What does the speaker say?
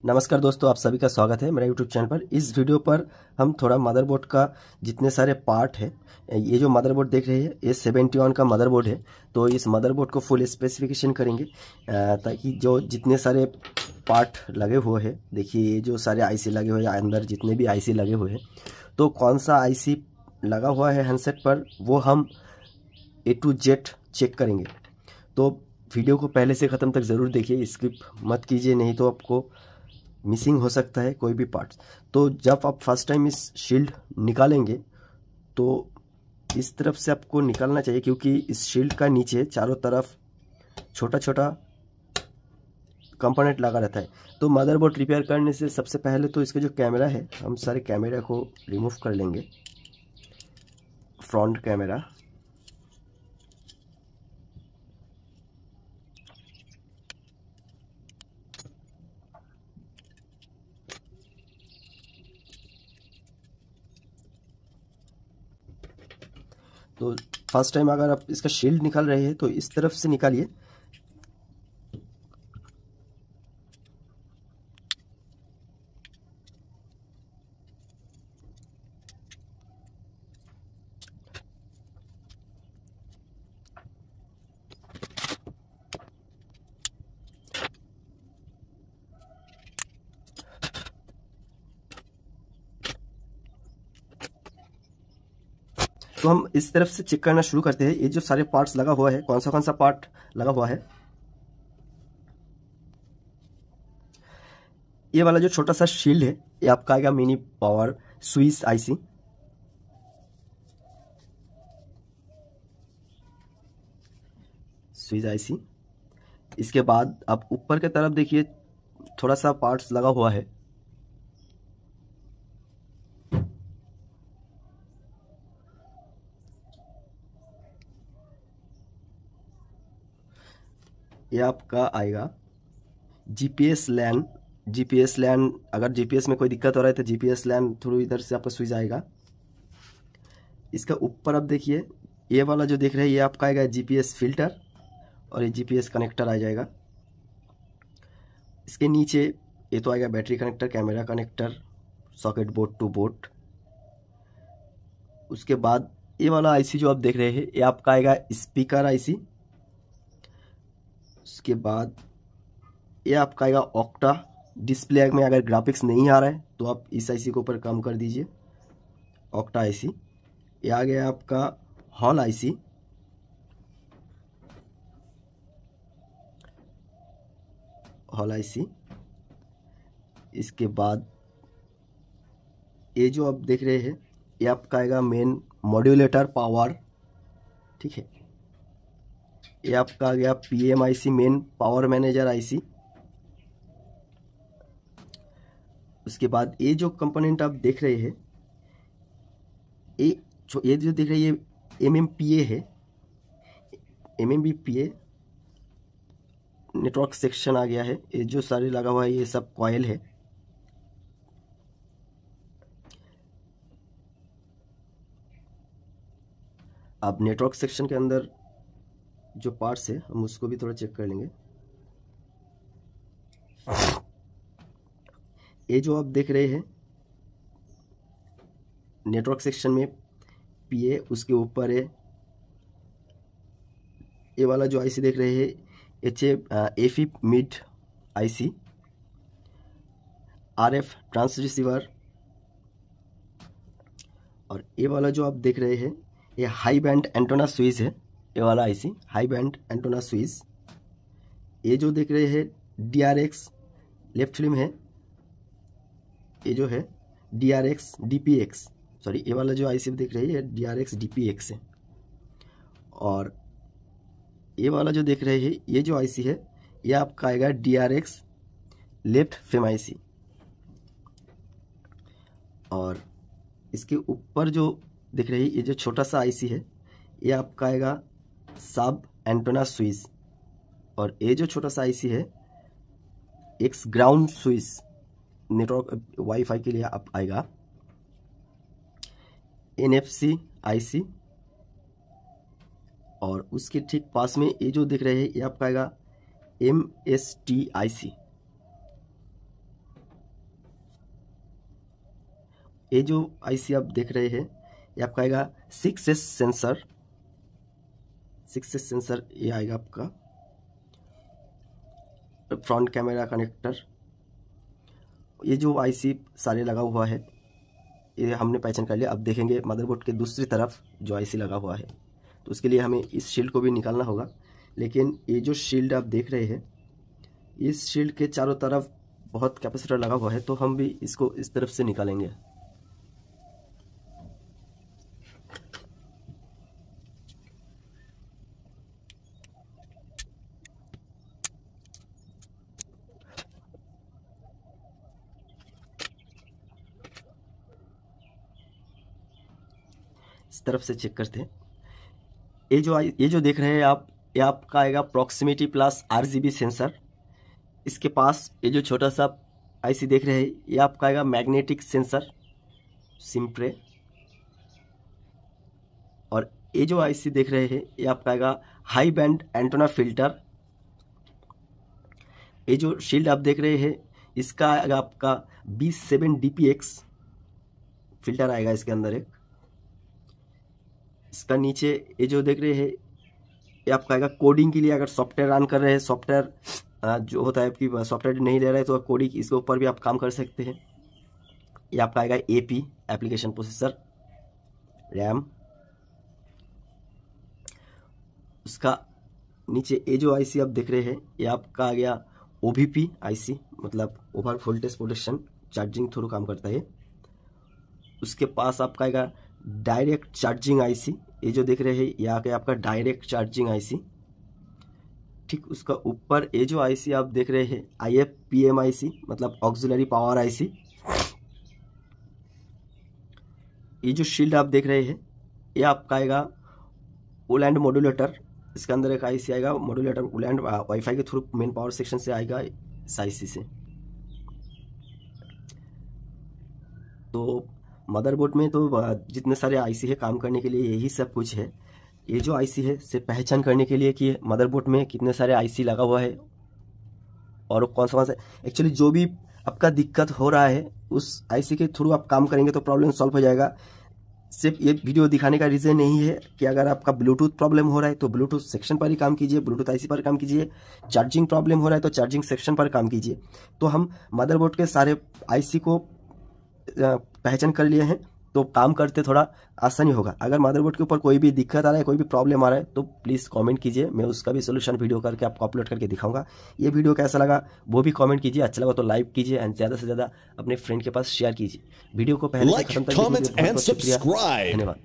नमस्कार दोस्तों, आप सभी का स्वागत है मेरा यूट्यूब चैनल पर। इस वीडियो पर हम थोड़ा मदरबोर्ड का जितने सारे पार्ट है, ये जो मदरबोर्ड देख रहे हैं ये 71 का मदरबोर्ड है। तो इस मदरबोर्ड को फुल स्पेसिफिकेशन करेंगे ताकि जो जितने सारे पार्ट लगे हुए हैं, देखिए ये जो सारे आईसी लगे हुए हैं, अंदर जितने भी आईसी लगे हुए हैं, तो कौन सा आईसी लगा हुआ है हैंडसेट पर वो हम A to Z चेक करेंगे। तो वीडियो को पहले से ख़त्म तक ज़रूर देखिए, स्किप मत कीजिए, नहीं तो आपको मिसिंग हो सकता है कोई भी पार्ट्स। तो जब आप फर्स्ट टाइम इस शील्ड निकालेंगे तो इस तरफ से आपको निकालना चाहिए, क्योंकि इस शील्ड का नीचे चारों तरफ छोटा छोटा कंपोनेंट लगा रहता है। तो मदरबोर्ड रिपेयर करने से सबसे पहले तो इसका जो कैमरा है, हम सारे कैमरा को रिमूव कर लेंगे। फ्रंट कैमरा, तो फर्स्ट टाइम अगर आप इसका शील्ड निकाल रहे हैं तो इस तरफ से निकालिए। तो हम इस तरफ से चेक करना शुरू करते हैं। ये जो सारे पार्ट्स लगा हुआ है, कौन सा पार्ट लगा हुआ है। ये वाला जो छोटा सा शील्ड है ये आपका आएगा mini power switch IC. Switch IC. इसके बाद आप ऊपर की तरफ देखिए, थोड़ा सा पार्ट्स लगा हुआ है। ये आपका आएगा जीपीएस लैन। जीपीएस लैन, अगर जीपीएस में कोई दिक्कत हो रहा है तो जीपीएस लैन थ्रू इधर से आपका स्विच आएगा। इसका ऊपर आप देखिए, ये वाला जो देख रहे हैं ये आपका आएगा जीपीएस फिल्टर, और ये जीपीएस कनेक्टर आ जाएगा। इसके नीचे ये तो आएगा battery connector, camera connector, socket board to board. उसके बाद ये वाला आईसी जो आप देख रहे हैं ये आपका आएगा स्पीकर आईसी। उसके बाद ये आपका आएगा ऑक्टा। डिस्प्ले में अगर ग्राफिक्स नहीं आ रहा है तो आप इस आईसी के ऊपर काम कर दीजिए, ऑक्टा आईसी। ये आ गया आपका हॉल आईसी। Hall IC. इसके बाद ये जो आप देख रहे हैं ये आपका आएगा मेन मॉड्यूलेटर पावर, ठीक है। ये आपका आ गया PM IC, main power manager IC. उसके बाद ये जो कंपोनेंट आप देख रहे हैं ये जो देख रहे हैं ये एमएमपीए है। एमएमपीए नेटवर्क सेक्शन आ गया है। ये जो सारे लगा हुआ है ये सब कॉइल है। अब नेटवर्क सेक्शन के अंदर जो पार्ट्स है हम उसको भी थोड़ा चेक कर लेंगे। ये जो आप देख रहे हैं नेटवर्क सेक्शन में पीए, उसके ऊपर है ये वाला जो आईसी देख रहे हैं FE mid IC, RF trans receiver. और ये वाला जो आप देख रहे हैं ये हाई बैंड एंटेना स्विच है। ये वाला IC high band antenna switch. ये जो देख रहे हैं डीआरएक्स लेफ्ट फिल्म है, ये जो है डीआरएक्स डीपीएक्स, सॉरी ये वाला जो आईसी देख रहे हैं ये डीआरएक्स डीपीएक्स है। और ये वाला जो देख रहे हैं ये जो आईसी है ये आपका आएगा डीआरएक्स लेफ्ट फिल्म आईसी। और इसके ऊपर जो दिख रही है ये जो छोटा सा आईसी है ये आपका आएगा सब एंटेना स्विच। और ये जो छोटा सा आईसी है x ground switch, network wifi के लिए आप आएगा। NFC IC. और उसके ठीक पास में ये जो दिख रहे हैं ये आपका आएगा एमएसटी आईसी। ये जो आईसी आप देख रहे हैं ये आपका आएगा 6S सेंसर, 6S सेंसर ये आएगा आपका। फ्रंट कैमरा कनेक्टर, ये जो आईसी सारे लगा हुआ है ये हमने पहचान कर लिया। अब देखेंगे मदरबोर्ड के दूसरी तरफ जो आईसी लगा हुआ है, तो उसके लिए हमें इस शील्ड को भी निकालना होगा। लेकिन ये जो शील्ड आप देख रहे हैं, इस शील्ड के चारों तरफ बहुत कैपेसिटर लगा हुआ है, तो हम भी इसको इस तरफ से निकालेंगे। इस तरफ से चेक करते हैं। ये जो देख रहे हैं आप, ये आपका आएगा प्रॉक्सिमिटी प्लस RGB सेंसर। इसके पास ये जो छोटा सा आईसी देख रहे हैं ये आपका आएगा मैग्नेटिक सेंसर सिम्प्रे। और ये जो आईसी देख रहे हैं ये आपका आएगा हाई बैंड एंटेना फिल्टर। ये जो शील्ड आप देख रहे हैं इसका आएगा आपका B7 DPX फिल्टर आएगा इसके अंदर एक। इसका नीचे ये जो देख रहे हैं ये आपका आएगा कोडिंग के लिए, अगर सॉफ्टवेयर रन कर रहे हैं, सॉफ्टवेयर जो होता है कि सॉफ्टवेयर नहीं ले रहा है तो कोडिंग इसके ऊपर भी आप काम कर सकते हैं। ये आपका आएगा AP एप्लीकेशन प्रोसेसर, रैम। उसका नीचे ये जो आईसी आप देख रहे हैं ये आपका आ गया OVP आईसी, मतलब over voltage protection, charging through काम करता है। उसके पास आपका आएगा डायरेक्ट चार्जिंग आईसी, ये जो देख रहे हैं ये आ गया आपका डायरेक्ट चार्जिंग आईसी। ठीक उसका ऊपर ये जो आईसी आप देख रहे हैं IFPM आईसी, मतलब ऑक्सिलरी पावर आईसी। ये जो शील्ड आप देख रहे हैं ये आपका आएगा ओलैंड मॉड्यूलेटर। इसके अंदर एक आईसी आएगा मॉड्यूलेटर ओलैंड, वाईफाई के थ्रू मेन पावर सेक्शन से आएगा इस आईसी से। तो मदरबोर्ड में तो जितने सारे आईसी है काम करने के लिए यही सब कुछ है। ये जो आईसी है से पहचान करने के लिए कि मदरबोर्ड में कितने सारे आईसी लगा हुआ है और कौन सा एक्चुअली जो भी आपका दिक्कत हो रहा है उस आईसी के थ्रू आप काम करेंगे तो प्रॉब्लम सॉल्व हो जाएगा। सिर्फ ये वीडियो दिखाने का रीज़न नहीं है कि अगर आपका ब्लूटूथ प्रॉब्लम हो रहा है तो ब्लूटूथ सेक्शन पर ही काम कीजिए, ब्लूटूथ आईसी पर काम कीजिए। चार्जिंग प्रॉब्लम हो रहा है तो चार्जिंग सेक्शन पर काम कीजिए। तो हम मदरबोर्ड के सारे आईसी को पहचान कर लिए हैं तो काम करते थोड़ा आसानी होगा। अगर मदरबोर्ड के ऊपर कोई भी दिक्कत आ रहा है, कोई भी प्रॉब्लम आ रहा है तो प्लीज़ कमेंट कीजिए, मैं उसका भी सोल्यूशन वीडियो करके आपको अपलोड करके दिखाऊंगा। ये वीडियो कैसा लगा वो भी कमेंट कीजिए, अच्छा लगा तो लाइक कीजिए एंड ज़्यादा से ज़्यादा अपने फ्रेंड के पास शेयर कीजिए। वीडियो को पहले से खत्म तक देखने के लिए बहुत-बहुत शुक्रिया, धन्यवाद।